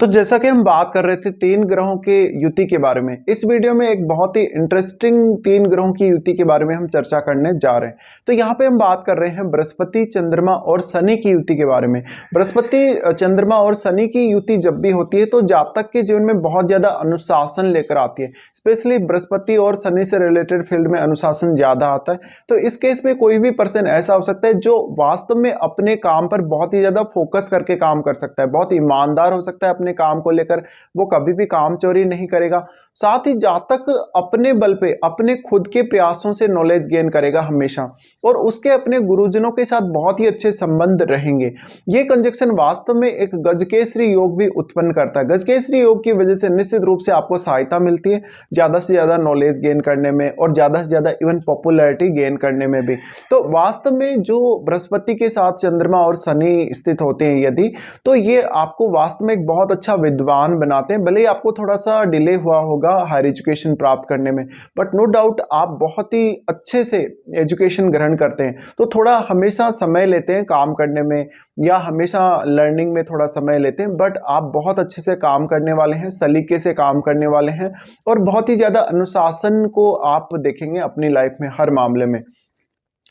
तो जैसा कि हम बात कर रहे थे तीन ग्रहों के युति के बारे में, इस वीडियो में एक बहुत ही इंटरेस्टिंग तीन ग्रहों की युति के बारे में हम चर्चा करने जा रहे हैं। तो यहाँ पे हम बात कर रहे हैं बृहस्पति, चंद्रमा और शनि की युति के बारे में। बृहस्पति, चंद्रमा और शनि की युति जब भी होती है तो जातक के जीवन में बहुत ज्यादा अनुशासन लेकर आती है। स्पेशली बृहस्पति और शनि से रिलेटेड फील्ड में अनुशासन ज्यादा आता है। तो इस केस में कोई भी पर्सन ऐसा हो सकता है जो वास्तव में अपने काम पर बहुत ही ज्यादा फोकस करके काम कर सकता है, बहुत ईमानदार हो सकता है अपने काम को लेकर, वो कभी भी काम चोरी नहीं करेगा। साथ ही जातक अपने बल पे अपने खुद के प्रयासों से नॉलेज गेन करेगा हमेशा, और उसके अपने गुरुजनों के साथ बहुत ही अच्छे संबंध रहेंगे। ये कंजक्शन वास्तव में एक गजकेसरी योग भी उत्पन्न करता है। गजकेसरी योग की वजह से निश्चित रूप से आपको सहायता मिलती है ज्यादा से ज्यादा नॉलेज गेन करने में, और ज्यादा से ज्यादा इवन पॉपुलैरिटी गेन करने में भी। तो वास्तव में जो बृहस्पति के साथ चंद्रमा और शनि स्थित होते हैं यदि, तो ये आपको वास्तव में एक बहुत अच्छा विद्वान बनाते हैं। भले ही आपको थोड़ा सा डिले हुआ होगा हायर एजुकेशन प्राप्त करने में, बट नो डाउट आप बहुत ही अच्छे से एजुकेशन ग्रहण करते हैं। तो थोड़ा हमेशा समय लेते हैं काम करने में, या हमेशा लर्निंग में थोड़ा समय लेते हैं, बट आप बहुत अच्छे से काम करने वाले हैं, सलीके से काम करने वाले हैं, और बहुत ही ज्यादा अनुशासन को आप देखेंगे अपनी लाइफ में हर मामले में।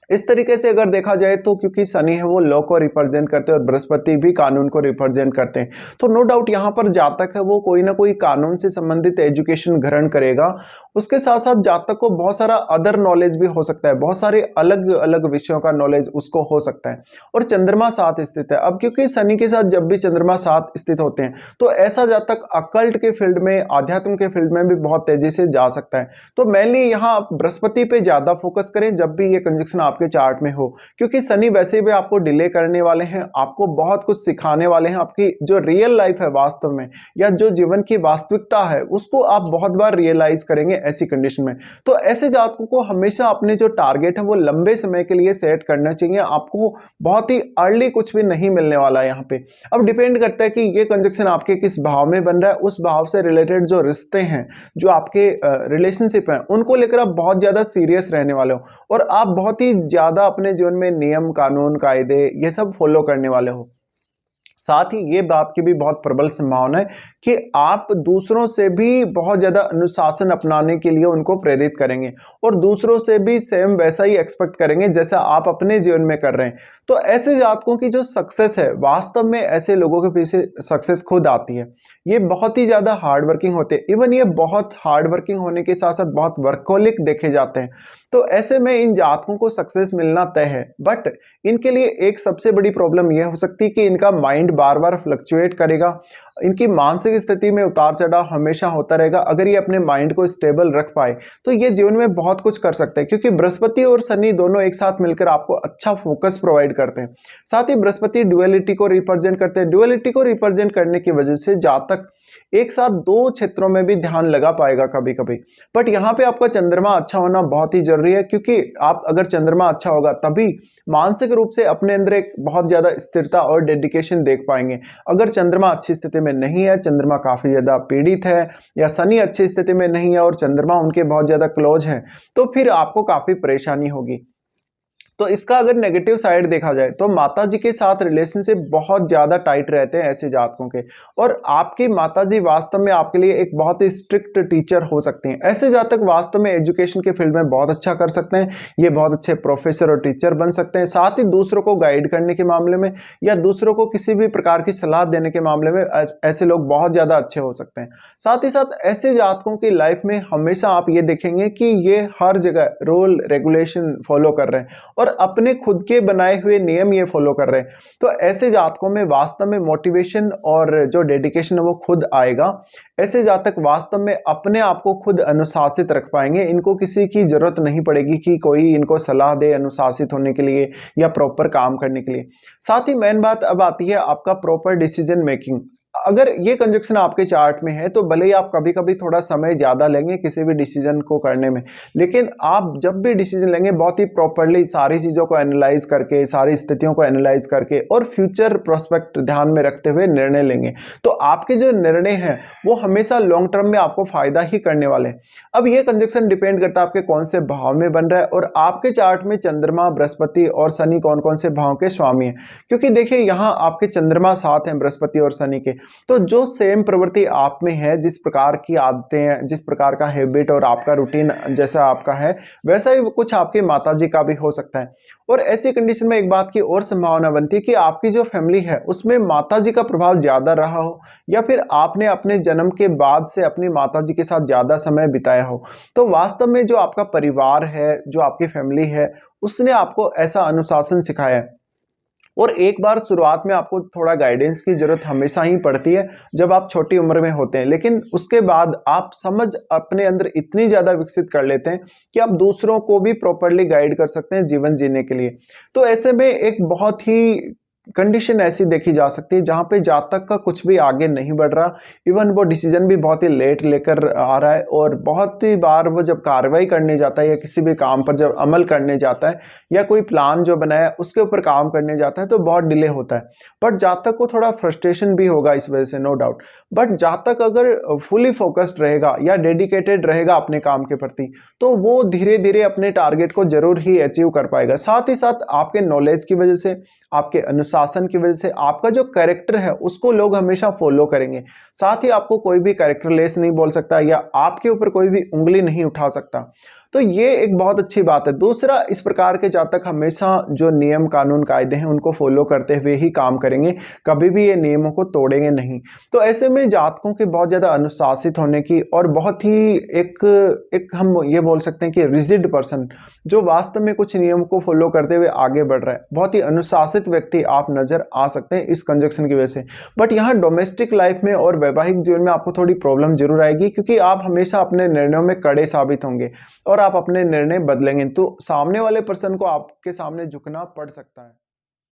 इस तरीके से अगर देखा जाए तो क्योंकि शनि है वो लॉ को रिप्रेजेंट करते हैं और बृहस्पति भी कानून को रिप्रेजेंट करते हैं, तो नो डाउट यहाँ पर जातक है वो कोई ना कोई कानून से संबंधित एजुकेशन ग्रहण करेगा। उसके साथ साथ जातक को बहुत सारा अदर नॉलेज भी हो सकता है, बहुत सारे अलग अलग विषयों का नॉलेज उसको हो सकता है। और चंद्रमा साथ स्थित है, अब क्योंकि शनि के साथ जब भी चंद्रमा साथ स्थित होते हैं तो ऐसा जातक अकल्ट के फील्ड में, आध्यात्म के फील्ड में भी बहुत तेजी से जा सकता है। तो मेनली यहाँ आप बृहस्पति पे ज्यादा फोकस करें जब भी ये कंजक्शन आपके चार्ट में हो, क्योंकि शनि वैसे भी आपको डिले करने वाले हैं, आपको बहुत कुछ सिखाने वाले हैं। आपकी जो रियल लाइफ है वास्तव में, या जो जीवन की वास्तविकता है, उसको आप बहुत बार रियलाइज करेंगे ऐसी कंडीशन में। तो ऐसे जातकों को हमेशा अपने जो टारगेट है वो लंबे समय के लिए सेट करना चाहिए। आपको बहुत ही अर्ली कुछ भी नहीं मिलने वाला है यहाँ पे। अब डिपेंड करता है कि ये कंजक्शन आपके किस भाव में बन रहा है, उस भाव से रिलेटेड जो रिश्ते हैं, जो आपके रिलेशनशिप हैं, उनको लेकर आप बहुत ज्यादा सीरियस रहने वाले हो, और आप बहुत ही ज्यादा अपने जीवन में नियम, कानून, कायदे ये सब फॉलो करने वाले हो। साथ ही ये बात की भी बहुत प्रबल संभावना है कि आप दूसरों से भी बहुत ज्यादा अनुशासन अपनाने के लिए उनको प्रेरित करेंगे, और दूसरों से भी सेम वैसा ही एक्सपेक्ट करेंगे जैसा आप अपने जीवन में कर रहे हैं। तो ऐसे जातकों की जो सक्सेस है, वास्तव में ऐसे लोगों के पीछे सक्सेस खुद आती है। ये बहुत ही ज्यादा हार्ड वर्किंग होते हैं, इवन ये बहुत हार्ड वर्किंग होने के साथ साथ बहुत वर्कोलिक देखे जाते हैं। तो ऐसे में इन जातकों को सक्सेस मिलना तय है, बट इनके लिए एक सबसे बड़ी प्रॉब्लम यह हो सकती है कि इनका माइंड बार बार फ्लक्चुएट करेगा, इनकी मानसिक स्थिति में उतार चढ़ाव हमेशा होता रहेगा। अगर ये अपने माइंड को स्टेबल रख पाए तो ये जीवन में बहुत कुछ कर सकते हैं, क्योंकि बृहस्पति और शनि दोनों एक साथ मिलकर आपको अच्छा फोकस प्रोवाइड करते हैं। साथ ही बृहस्पति ड्युअलिटी को रिप्रेजेंट करते हैं। ड्युअलिटी को रिप्रेजेंट करने की वजह से जातक एक साथ दो क्षेत्रों में भी ध्यान लगा पाएगा कभी कभी। बट यहाँ पे आपका चंद्रमा अच्छा होना बहुत ही जरूरी है, क्योंकि आप अगर चंद्रमा अच्छा होगा तभी मानसिक रूप से अपने अंदर एक बहुत ज्यादा स्थिरता और डेडिकेशन देख पाएंगे। अगर चंद्रमा अच्छी स्थिति में नहीं है, चंद्रमा काफी ज्यादा पीड़ित है, या शनि अच्छी स्थिति में नहीं है और चंद्रमा उनके बहुत ज्यादा क्लोज है, तो फिर आपको काफी परेशानी होगी। तो इसका अगर नेगेटिव साइड देखा जाए तो माताजी के साथ रिलेशनशिप बहुत ज्यादा टाइट रहते हैं ऐसे जातकों के, और आपकी माताजी वास्तव में आपके लिए एक बहुत ही स्ट्रिक्ट टीचर हो सकती हैं। ऐसे जातक वास्तव में एजुकेशन के फील्ड में बहुत अच्छा कर सकते हैं, ये बहुत अच्छे प्रोफेसर और टीचर बन सकते हैं। साथ ही दूसरों को गाइड करने के मामले में, या दूसरों को किसी भी प्रकार की सलाह देने के मामले में ऐसे लोग बहुत ज्यादा अच्छे हो सकते हैं। साथ ही साथ ऐसे जातकों की लाइफ में हमेशा आप ये देखेंगे कि ये हर जगह रूल रेगुलेशन फॉलो कर रहे हैं, और अपने खुद के बनाए हुए नियम ये फॉलो कर रहे हैं। तो ऐसे जातकों में वास्तव में मोटिवेशन और जो डेडिकेशन है वो खुद आएगा। ऐसे जातक वास्तव में अपने आप को खुद अनुशासित रख पाएंगे, इनको किसी की जरूरत नहीं पड़ेगी कि कोई इनको सलाह दे अनुशासित होने के लिए या प्रॉपर काम करने के लिए। साथ ही मेन बात अब आती है आपका प्रॉपर डिसीजन मेकिंग। अगर ये कंजक्शन आपके चार्ट में है तो भले ही आप कभी कभी थोड़ा समय ज्यादा लेंगे किसी भी डिसीजन को करने में, लेकिन आप जब भी डिसीजन लेंगे बहुत ही प्रॉपरली सारी चीजों को एनालाइज करके, सारी स्थितियों को एनालाइज करके और फ्यूचर प्रोस्पेक्ट ध्यान में रखते हुए निर्णय लेंगे। तो आपके जो निर्णय हैं वो हमेशा लॉन्ग टर्म में आपको फायदा ही करने वाले हैं। अब ये कंजक्शन डिपेंड करता है आपके कौन से भाव में बन रहा है, और आपके चार्ट में चंद्रमा, बृहस्पति और शनि कौन कौन से भाव के स्वामी है। क्योंकि देखिए यहाँ आपके चंद्रमा साथ हैं बृहस्पति और शनि के, तो जो सेम प्रवृत्ति आप में है, जिस प्रकार की आदतें हैं, जिस प्रकार का हैबिट और आपका रूटीन जैसा आपका है, वैसा ही कुछ आपकी माताजी का भी हो सकता है। और ऐसी कंडीशन में एक बात की और संभावना बनती है कि आपकी जो फैमिली है उसमें माताजी का प्रभाव ज्यादा रहा हो, या फिर आपने अपने जन्म के बाद से अपनी माताजी के साथ ज्यादा समय बिताया हो। तो वास्तव में जो आपका परिवार है, जो आपकी फैमिली है, उसने आपको ऐसा अनुशासन सिखाया है। और एक बार शुरुआत में आपको थोड़ा गाइडेंस की जरूरत हमेशा ही पड़ती है जब आप छोटी उम्र में होते हैं, लेकिन उसके बाद आप समझ अपने अंदर इतनी ज्यादा विकसित कर लेते हैं कि आप दूसरों को भी प्रॉपरली गाइड कर सकते हैं जीवन जीने के लिए। तो ऐसे में एक बहुत ही कंडीशन ऐसी देखी जा सकती है जहां पे जातक का कुछ भी आगे नहीं बढ़ रहा, इवन वो डिसीजन भी बहुत ही लेट लेकर आ रहा है, और बहुत ही बार वो जब कार्रवाई करने जाता है या किसी भी काम पर जब अमल करने जाता है या कोई प्लान जो बनाया उसके ऊपर काम करने जाता है तो बहुत डिले होता है। बट जातक को थोड़ा फ्रस्ट्रेशन भी होगा इस वजह से, नो डाउट। बट जातक अगर फुली फोकस्ड रहेगा या डेडिकेटेड रहेगा अपने काम के प्रति, तो वो धीरे धीरे अपने टारगेट को जरूर ही अचीव कर पाएगा। साथ ही साथ आपके नॉलेज की वजह से, आपके अनुशासन की वजह से, आपका जो कैरेक्टर है उसको लोग हमेशा फॉलो करेंगे। साथ ही आपको कोई भी कैरेक्टरलेस नहीं बोल सकता या आपके ऊपर कोई भी उंगली नहीं उठा सकता। तो ये एक बहुत अच्छी बात है। दूसरा, इस प्रकार के जातक हमेशा जो नियम कानून कायदे हैं उनको फॉलो करते हुए ही काम करेंगे, कभी भी ये नियमों को तोड़ेंगे नहीं। तो ऐसे में जातकों के बहुत ज्यादा अनुशासित होने की और बहुत ही एक हम ये बोल सकते हैं कि रिजिड पर्सन, जो वास्तव में कुछ नियम को फॉलो करते हुए आगे बढ़ रहा है, बहुत ही अनुशासित व्यक्ति आप नजर आ सकते हैं इस कंजक्शन की वजह से। बट यहाँ डोमेस्टिक लाइफ में और वैवाहिक जीवन में आपको थोड़ी प्रॉब्लम जरूर आएगी, क्योंकि आप हमेशा अपने निर्णयों में कड़े साबित होंगे और आप अपने निर्णय बदलेंगे, तो सामने वाले पर्सन को आपके सामने झुकना पड़ सकता है।